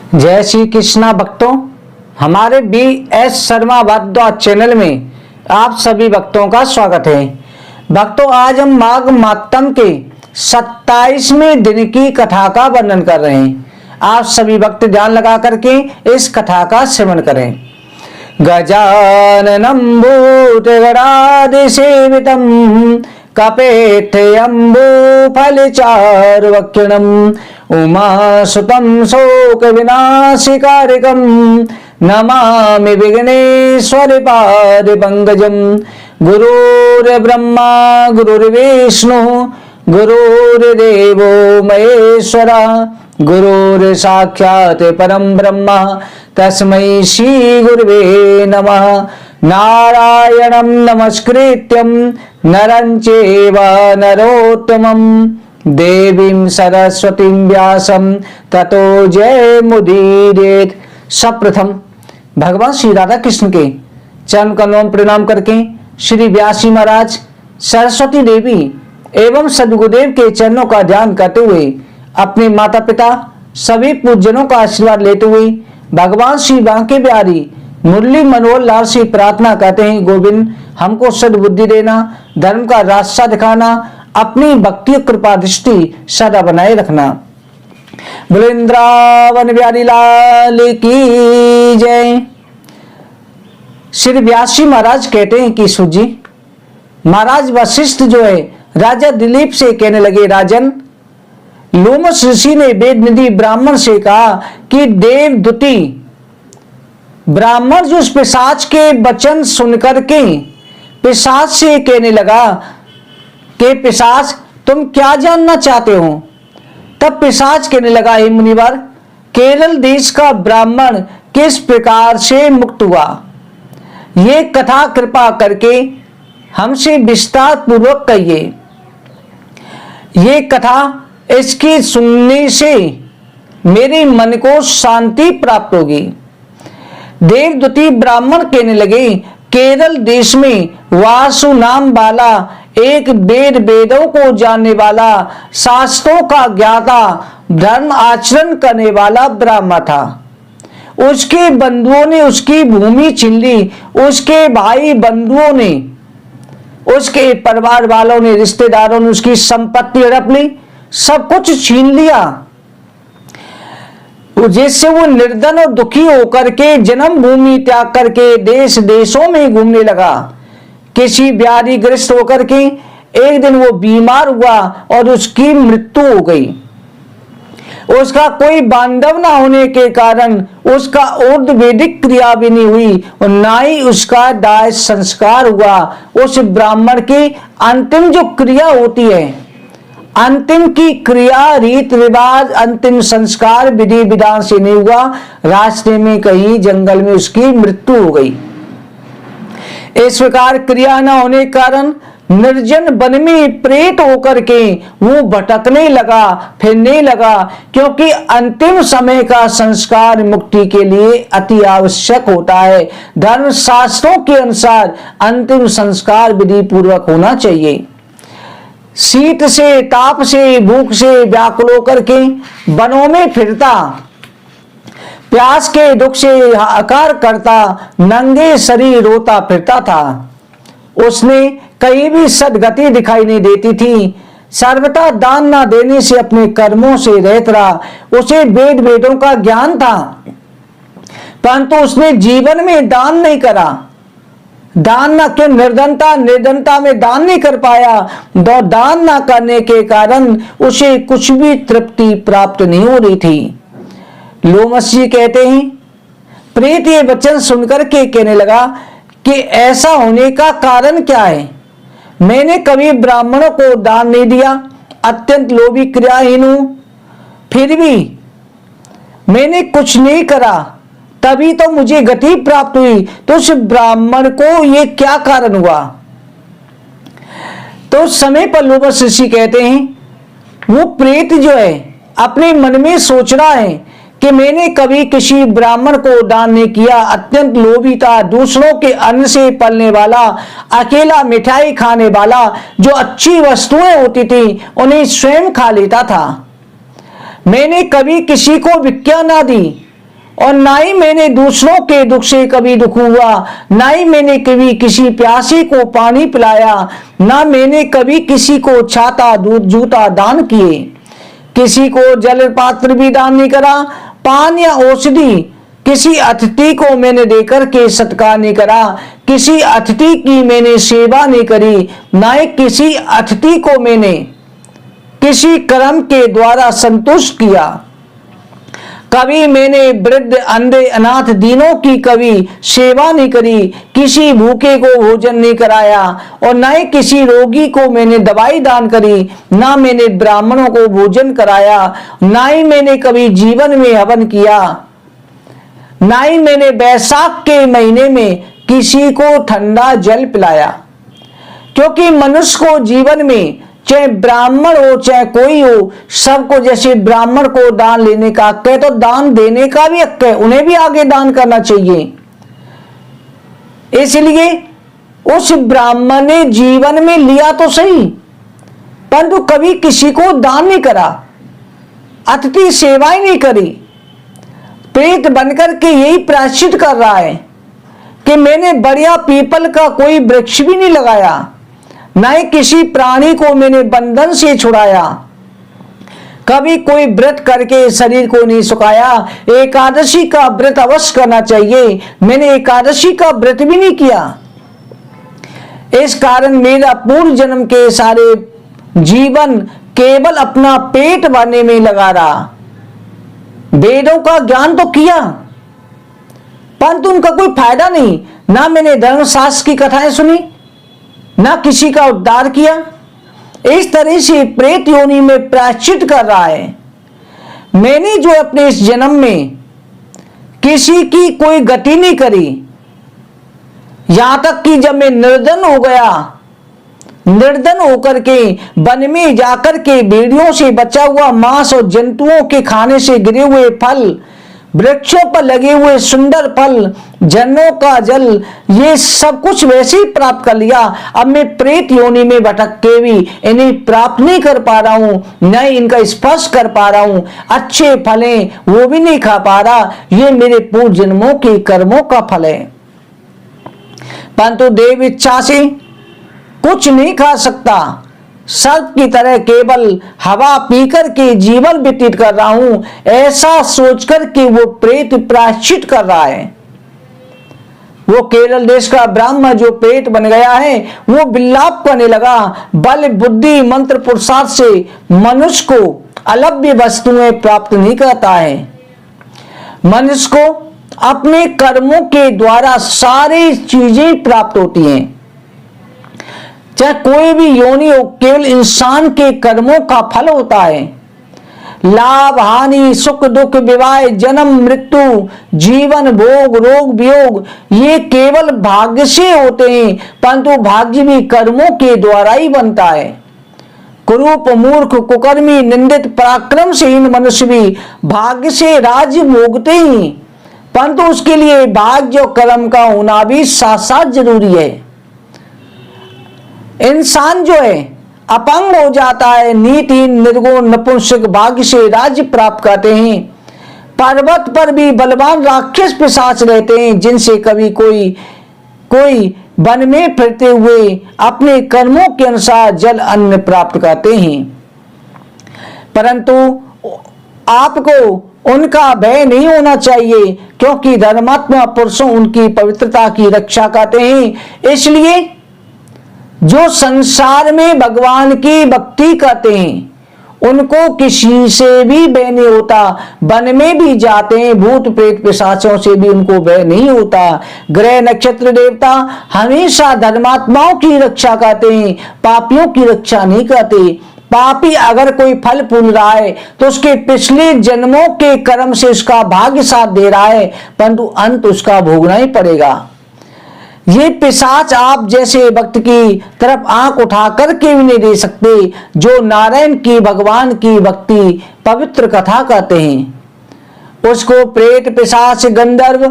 जय श्री कृष्णा भक्तों, हमारे BS शर्मा भारद्वाज चैनल में आप सभी भक्तों का स्वागत है। भक्तों, आज हम माघ मातम के 27वें दिन की कथा का वर्णन कर रहे हैं। आप सभी भक्त ध्यान लगा करके इस कथा का श्रवण करें। गजाननं भूतगणाधिसेवितं कपेट्टम्बुफलचारुवक्षणं उमासुतं शोकविनाशकारिकं नमामि विघ्नेश्वरपादपङ्कजं। गुरुर्ब्रह्मा गुरुर्विष्णुः गुरुर्देवो महेश्वरः गुरुर्साक्षात् परं ब्रह्म तस्मै श्री गुरुवे नमः। नारायणं नमस्कृत्यं नरं चैव नरोत्तमं देवीं सरस्वतीं व्यासं ततो जयमुदीरयेत्। सर्वप्रथम भगवान श्री राधा कृष्ण के चरण कमलों में प्रणाम करके श्री व्यास जी महाराज, सरस्वती देवी एवं सद्गुरुदेव के चरणों का ध्यान करते हुए अपने माता पिता सभी पूज्यनों का आशीर्वाद लेते हुए भगवान श्री बांके बिहारी मुरली मनोहर लाल से प्रार्थना करते हैं, गोविंद हमको सद्बुद्धि देना, धर्म का रास्ता दिखाना, अपनी भक्ति कृपा दृष्टि सदा बनाए रखना। वृंदावन बिहारी लाल की जय। श्री व्यास जी महाराज कहते हैं कि सूत जी महाराज वशिष्ठ जो है राजा दिलीप से कहने लगे, राजन, लोमस ऋषि ने वेद निधि ब्राह्मण से कहा कि देवदूती ब्राह्मण जो उस पिशाच के वचन सुनकर के पिशाच से कहने लगा कि पिशाच तुम क्या जानना चाहते हो। तब पिशाच कहने लगा, हे मुनिवर, केरल देश का ब्राह्मण किस प्रकार से मुक्त हुआ, ये कथा कृपा करके हमसे विस्तार पूर्वक कहिए। ये कथा इसकी सुनने से मेरे मन को शांति प्राप्त होगी। देवदूती ब्राह्मण कहने लगे, केरल देश में वासु नाम वाला एक वेदों को जानने वाला, शास्त्रों का ज्ञाता, धर्म आचरण करने वाला ब्राह्मण था। उसके बंधुओं ने उसकी भूमि छीन ली, उसके भाई बंधुओं ने, उसके परिवार वालों ने, रिश्तेदारों ने उसकी संपत्ति हड़प ली, सब कुछ छीन लिया, जिससे वो निर्धन और दुखी होकर के जन्म भूमि त्याग करके देश देशों में घूमने लगा। किसी व्याधि ग्रस्त होकर के एक दिन वो बीमार हुआ और उसकी मृत्यु हो गई। उसका कोई बांधव ना होने के कारण उसका उर्द वैदिक क्रिया भी नहीं हुई और ना ही उसका दाह संस्कार हुआ। उस ब्राह्मण की अंतिम जो क्रिया होती है, अंतिम की क्रिया, रीत रिवाज, अंतिम संस्कार विधि विधान से नहीं हुआ, रास्ते में कहीं जंगल में उसकी मृत्यु हो गई। इस प्रकार क्रिया न होने के कारण निर्जन वन में प्रेत होकर के वो भटकने लगा, फिरने लगा, क्योंकि अंतिम समय का संस्कार मुक्ति के लिए अति आवश्यक होता है। धर्म शास्त्रों के अनुसार अंतिम संस्कार विधि पूर्वक होना चाहिए। शीत से, ताप से, भूख से व्याकुल होकर के वनों में फिरता, प्यास के दुख से हाहाकार करता, नंगे शरीर रोता फिरता था। उसने कहीं भी सद्गति दिखाई नहीं देती थी। सर्वथा दान न देने से अपने कर्मों से रहता रहा। उसे वेदों का ज्ञान था, परंतु उसने जीवन में दान नहीं करा। दान न क्यों, निर्धनता में दान नहीं कर पाया। दान न करने के कारण उसे कुछ भी तृप्ति प्राप्त नहीं हो रही थी। लोमस जी कहते हैं, प्रेत ये वचन सुनकर के कहने लगा कि ऐसा होने का कारण क्या है। मैंने कभी ब्राह्मणों को दान नहीं दिया, अत्यंत लोभी क्रियाहीन हूं, फिर भी मैंने कुछ नहीं करा, तभी तो मुझे गति प्राप्त हुई। तो उस ब्राह्मण को ये क्या कारण हुआ। तो उस समय पर लोमस ऋषि कहते हैं, वो प्रेत जो है अपने मन में सोच रहा है कि मैंने कभी किसी ब्राह्मण को दान नहीं किया, अत्यंत लोभी था, दूसरों के अन्न से पलने वाला, अकेला मिठाई खाने वाला, जो अच्छी वस्तुएं होती थी उन्हें स्वयं खा लेता था। मैंने कभी किसी को भिक्षा ना दी, और ना ही मैंने दूसरों के दुख से कभी दुख हुआ, ना ही मैंने कभी किसी प्यासे को पानी पिलाया, ना मैंने कभी किसी को छाता दूध जूता दान किए, किसी को जल पात्र भी दान नहीं करा, पान या औषधि किसी अतिथि को मैंने देकर के सत्कार नहीं करा, किसी अतिथि की मैंने सेवा नहीं करी, ना ही किसी अतिथि को मैंने किसी कर्म के द्वारा संतुष्ट किया। कभी मैंने वृद्ध अंधे अनाथ दीनों की कभी सेवा नहीं करी, किसी भूखे को भोजन नहीं कराया, और न ही किसी रोगी को मैंने दवाई दान करी, ना मैंने ब्राह्मणों को भोजन कराया, ना ही मैंने कभी जीवन में हवन किया, ना ही मैंने बैसाख के महीने में किसी को ठंडा जल पिलाया। क्योंकि मनुष्य को जीवन में चाहे ब्राह्मण हो चाहे कोई हो, सबको जैसे ब्राह्मण को दान लेने का हक है तो दान देने का भी हक है, उन्हें भी आगे दान करना चाहिए। इसलिए उस ब्राह्मण ने जीवन में लिया तो सही, परंतु कभी किसी को दान नहीं करा, अतिथि सेवाएं नहीं करी, प्रेत बनकर के यही प्रायश्चित कर रहा है कि मैंने बढ़िया पीपल का कोई वृक्ष भी नहीं लगाया, न ही किसी प्राणी को मैंने बंधन से छुड़ाया, कभी कोई व्रत करके शरीर को नहीं सुखाया। एकादशी का व्रत अवश्य करना चाहिए, मैंने एकादशी का व्रत भी नहीं किया। इस कारण मेरा पूर्व जन्म के सारे जीवन केवल अपना पेट भरने में लगा रहा। वेदों का ज्ञान तो किया, परंतु उनका कोई फायदा नहीं। ना मैंने धर्मशास्त्र की कथाएं सुनी, ना किसी का उद्धार किया। इस तरह से प्रेत योनि में प्रायश्चित कर रहा है। मैंने जो अपने इस जन्म में किसी की कोई गति नहीं करी, यहां तक कि जब मैं निर्धन हो गया, निर्धन होकर के वन में जाकर के भेड़ियों से बचा हुआ मांस और जंतुओं के खाने से गिरे हुए फल, वृक्षों पर लगे हुए सुंदर फल, झरनों का जल, ये सब कुछ वैसे ही प्राप्त कर लिया। अब मैं प्रेत योनि में भटक के भी इन्हें प्राप्त नहीं कर पा रहा हूं, न ही इनका स्पर्श कर पा रहा हूं, अच्छे फलें वो भी नहीं खा पा रहा। ये मेरे पूर्व जन्मों के कर्मों का फल है। परंतु देव इच्छा से कुछ नहीं खा सकता, सर्प की तरह केवल हवा पीकर के जीवन व्यतीत कर रहा हूं, ऐसा सोचकर के वो प्रेत प्रायश्चित कर रहा है। वो केरल देश का ब्राह्मण जो प्रेत बन गया है, वो विलाप करने लगा। बल बुद्धि मंत्र पुरुषार्थ से मनुष्य को अलभ्य वस्तुएं प्राप्त नहीं करता है। मनुष्य को अपने कर्मों के द्वारा सारी चीजें प्राप्त होती हैं। चाहे कोई भी योनि हो, केवल इंसान के कर्मों का फल होता है। लाभ हानि सुख दुख विवाह जन्म मृत्यु जीवन भोग रोग वियोग ये केवल भाग्य से होते हैं, परंतु भाग्य भी कर्मों के द्वारा ही बनता है। कुरूप मूर्ख कुकर्मी निंदित पराक्रम से हीन मनुष्य भी भाग्य से राज्य भोगते ही, परंतु उसके लिए भाग्य और कर्म का होना भी साथ साथ जरूरी है। इंसान जो है अपंग हो जाता है, नीतिहीन निर्गुण नपुंसक भाग्य से राज्य प्राप्त करते हैं। पर्वत पर भी बलवान राक्षस पिशाच रहते हैं, जिनसे कभी कोई वन में फिरते हुए अपने कर्मों के अनुसार जल अन्न प्राप्त करते हैं। परंतु आपको उनका भय नहीं होना चाहिए, क्योंकि धर्मात्मा पुरुषों उनकी पवित्रता की रक्षा करते हैं। इसलिए जो संसार में भगवान की भक्ति करते हैं उनको किसी से भी भय नहीं होता। वन में भी जाते हैं, भूत प्रेत पिशाचों से भी उनको भय नहीं होता। ग्रह नक्षत्र देवता हमेशा धर्मात्माओं की रक्षा करते हैं, पापियों की रक्षा नहीं करते। पापी अगर कोई फल फूल रहा है तो उसके पिछले जन्मों के कर्म से उसका भाग्य साथ दे रहा है, परंतु अंत उसका भोगना ही पड़ेगा। ये पिशाच आप जैसे भक्त की तरफ आंख उठा करके भी नहीं दे सकते, जो नारायण की भगवान की भक्ति पवित्र कथा कहते हैं। उसको प्रेत पिशाच गंधर्व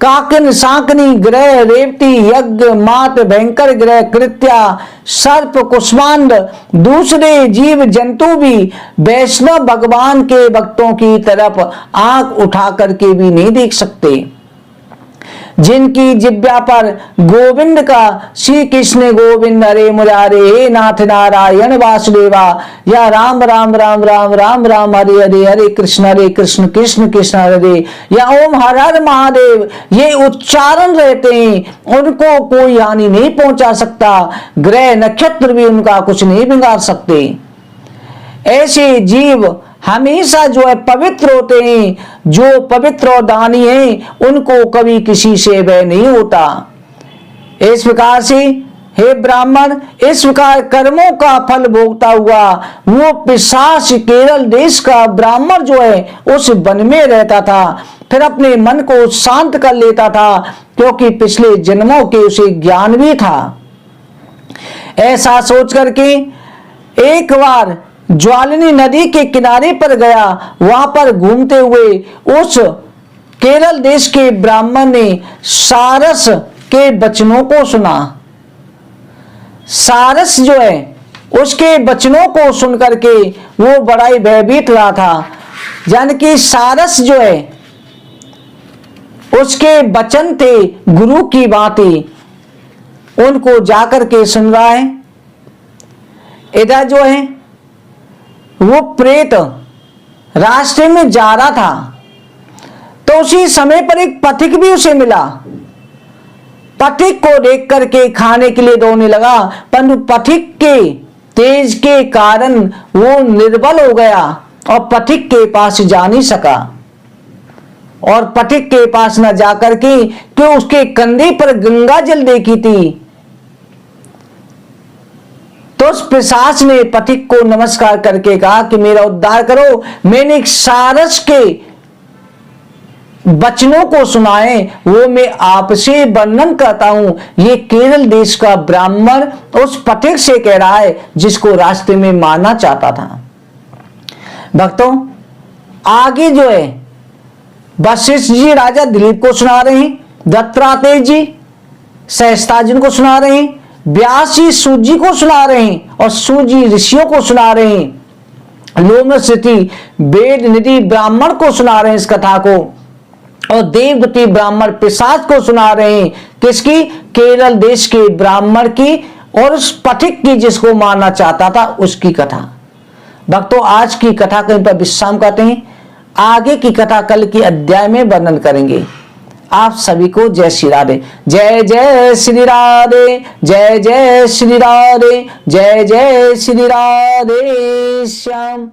काकिन शाकनी ग्रह रेवती यज्ञ मात भयंकर ग्रह कृत्या सर्प कुष्मांड दूसरे जीव जंतु भी वैष्णव भगवान के भक्तों की तरफ आंख उठा करके भी नहीं देख सकते। जिनकी जिब्या पर गोविंद का श्री कृष्ण गोविंद हरे मुरारे हे नाथ नारायण वासुदेवा या राम राम राम राम राम राम हरे हरे हरे कृष्ण कृष्ण कृष्ण हरे या ओम हर हर महादेव ये उच्चारण रहते हैं, उनको कोई हानि नहीं पहुंचा सकता, ग्रह नक्षत्र भी उनका कुछ नहीं बिगाड़ सकते। ऐसे जीव हमेशा जो है पवित्र होते हैं, जो पवित्र और दानी हैं उनको कभी किसी से भय नहीं होता। इस प्रकार से हे ब्राह्मण, इस प्रकार कर्मों का फल भोगता हुआ वो पिशाच केरल देश का ब्राह्मण जो है उस वन में रहता था, फिर अपने मन को शांत कर लेता था क्योंकि पिछले जन्मों के उसे ज्ञान भी था। ऐसा सोच करके एक बार ज्वालिनी नदी के किनारे पर गया, वहां पर घूमते हुए उस केरल देश के ब्राह्मण ने सारस के वचनों को सुना। सारस जो है उसके वचनों को सुन करके वो बड़ा ही भयभीत रहा था। यानी कि सारस जो है उसके वचन थे, गुरु की बातें, उनको जाकर के सुन रहा है। इधर जो है वो प्रेत रास्ते में जा रहा था तो उसी समय पर एक पथिक भी उसे मिला। पथिक को देख करके खाने के लिए दौड़ने लगा, परंतु पथिक के तेज के कारण वो निर्बल हो गया और पथिक के पास जा नहीं सका। और पथिक के पास न जाकर के क्यों उसके कंधे पर गंगा जल देखी थी, तो उस पिशाच ने पथिक को नमस्कार करके कहा कि मेरा उद्धार करो। मैंने एक सारस के वचनों को सुनाए, वो मैं आपसे वर्णन करता हूं। ये केरल देश का ब्राह्मण उस पथिक से कह रहा है जिसको रास्ते में मारना चाहता था। भक्तों, आगे जो है वशिष्ठ जी राजा दिलीप को सुना रहे हैं, दत्तात्रेय जी सहस्त्रार्जुन को सुना रहे हैं, व्यास जी सूत जी को सुना रहे हैं और सूत जी ऋषियों को सुना रहे हैं, लोमशति वेद निधि ब्राह्मण को सुना रहे हैं इस कथा को, और देवगति ब्राह्मण पिशाच को सुना रहे हैं। किसकी? केरल देश के ब्राह्मण की और उस पथिक की जिसको मारना चाहता था उसकी कथा। भक्तों, आज की कथा कहीं पर विश्राम करते हैं, आगे की कथा कल की अध्याय में वर्णन करेंगे। आप सभी को जय श्री राधे। जय जय श्री राधे, जय जय श्री राधे, जय जय श्री राधे श्याम।